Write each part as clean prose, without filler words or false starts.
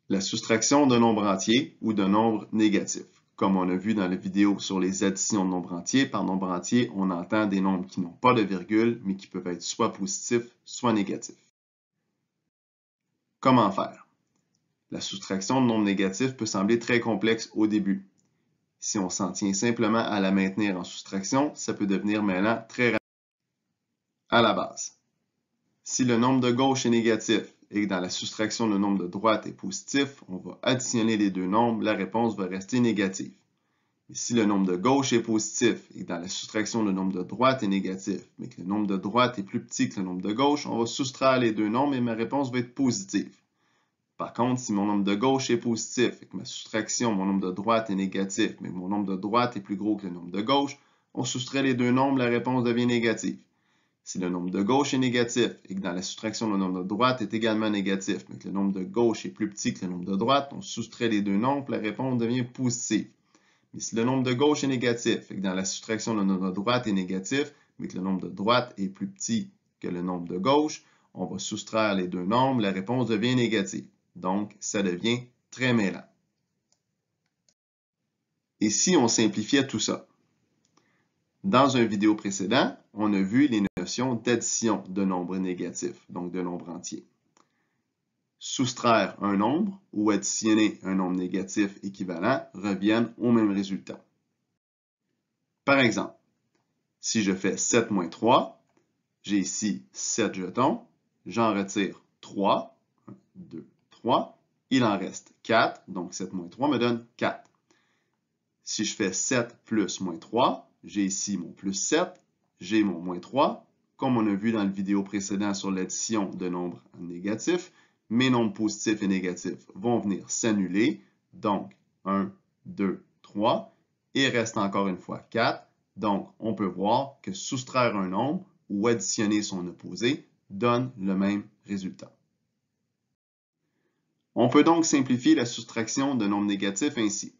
La soustraction d'un nombre entier ou d'un nombre négatif. Comme on a vu dans la vidéo sur les additions de nombres entiers, par nombre entier, on entend des nombres qui n'ont pas de virgule, mais qui peuvent être soit positifs, soit négatifs. Comment faire? La soustraction de nombres négatifs peut sembler très complexe au début. Si on s'en tient simplement à la maintenir en soustraction, ça peut devenir mêlant très rapidement. À la base, si le nombre de gauche est négatif et que dans la soustraction le nombre de droite est positif, on va additionner les deux nombres, la réponse va rester négative. Et si le nombre de gauche est positif et que dans la soustraction le nombre de droite est négatif, mais que le nombre de droite est plus petit que le nombre de gauche, on va soustraire les deux nombres et ma réponse va être positive. Par contre, si mon nombre de gauche est positif et que ma soustraction, mon nombre de droite est négatif, mais que mon nombre de droite est plus gros que le nombre de gauche, on soustrait les deux nombres, la réponse devient négative. Si le nombre de gauche est négatif et que dans la soustraction le nombre de droite est également négatif, mais que le nombre de gauche est plus petit que le nombre de droite, on soustrait les deux nombres, la réponse devient positive. Mais si le nombre de gauche est négatif et que dans la soustraction le nombre de droite est négatif, mais que le nombre de droite est plus petit que le nombre de gauche, on va soustraire les deux nombres, la réponse devient négative. Donc, ça devient très mêlant. Et si on simplifiait tout ça? Dans une vidéo précédente, on a vu les notions d'addition de nombres négatifs, donc de nombres entiers. Soustraire un nombre ou additionner un nombre négatif équivalent reviennent au même résultat. Par exemple, si je fais 7 moins 3, j'ai ici 7 jetons, j'en retire 3, 1, 2, 3, il en reste 4, donc 7 moins 3 me donne 4. Si je fais 7 plus moins 3, j'ai ici mon plus 7, j'ai mon moins 3. Comme on a vu dans la vidéo précédente sur l'addition de nombres négatifs, mes nombres positifs et négatifs vont venir s'annuler. Donc, 1, 2, 3. Il reste encore une fois 4. Donc, on peut voir que soustraire un nombre ou additionner son opposé donne le même résultat. On peut donc simplifier la soustraction de nombres négatifs ainsi.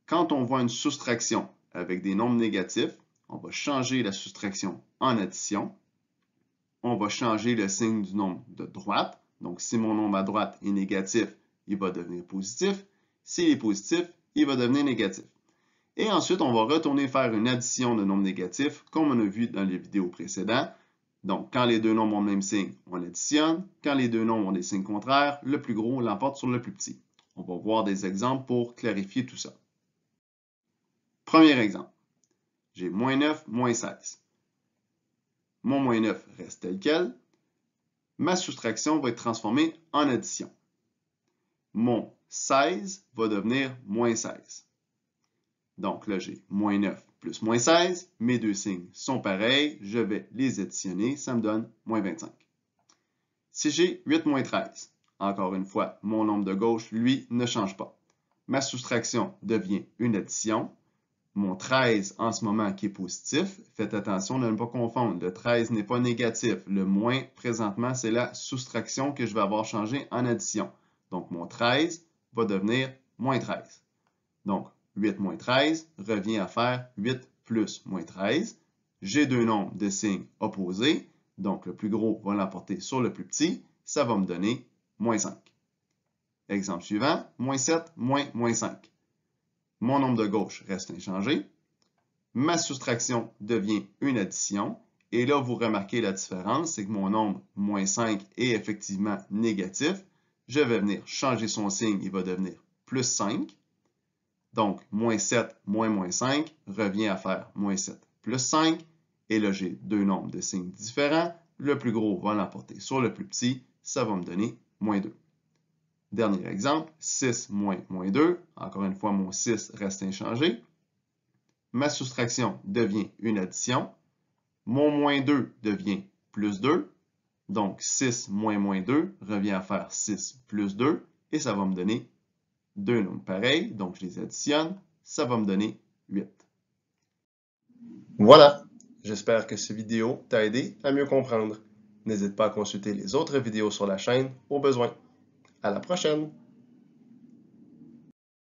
Quand on voit une soustraction avec des nombres négatifs, on va changer la soustraction en addition. On va changer le signe du nombre de droite. Donc, si mon nombre à droite est négatif, il va devenir positif. S'il est positif, il va devenir négatif. Et ensuite, on va retourner faire une addition de nombres négatifs, comme on a vu dans les vidéos précédentes. Donc, quand les deux nombres ont le même signe, on additionne. Quand les deux nombres ont des signes contraires, le plus gros l'emporte sur le plus petit. On va voir des exemples pour clarifier tout ça. Premier exemple, j'ai moins 9, moins 16. Mon moins 9 reste tel quel. Ma soustraction va être transformée en addition. Mon 16 va devenir moins 16. Donc là, j'ai moins 9 plus moins 16. Mes deux signes sont pareils. Je vais les additionner. Ça me donne moins 25. Si j'ai 8 moins 13, encore une fois, mon nombre de gauche, lui, ne change pas. Ma soustraction devient une addition. Mon 13 en ce moment qui est positif, faites attention de ne pas confondre. Le 13 n'est pas négatif. Le moins présentement, c'est la soustraction que je vais avoir changée en addition. Donc, mon 13 va devenir moins 13. Donc, 8 moins 13 revient à faire 8 plus moins 13. J'ai deux nombres de signes opposés. Donc, le plus gros va l'emporter sur le plus petit. Ça va me donner moins 5. Exemple suivant, moins 7 moins 5. Mon nombre de gauche reste inchangé. Ma soustraction devient une addition. Et là, vous remarquez la différence, c'est que mon nombre, moins 5, est effectivement négatif. Je vais venir changer son signe, il va devenir plus 5. Donc, moins 7 moins 5 revient à faire moins 7 plus 5. Et là, j'ai deux nombres de signes différents. Le plus gros va l'emporter sur le plus petit. Ça va me donner moins 2. Dernier exemple, 6 moins 2. Encore une fois, mon 6 reste inchangé. Ma soustraction devient une addition. Mon moins 2 devient plus 2. Donc, 6 moins 2 revient à faire 6 plus 2. Et ça va me donner deux nombres pareils. Donc, je les additionne. Ça va me donner 8. Voilà. J'espère que cette vidéo t'a aidé à mieux comprendre. N'hésite pas à consulter les autres vidéos sur la chaîne au besoin. À la prochaine!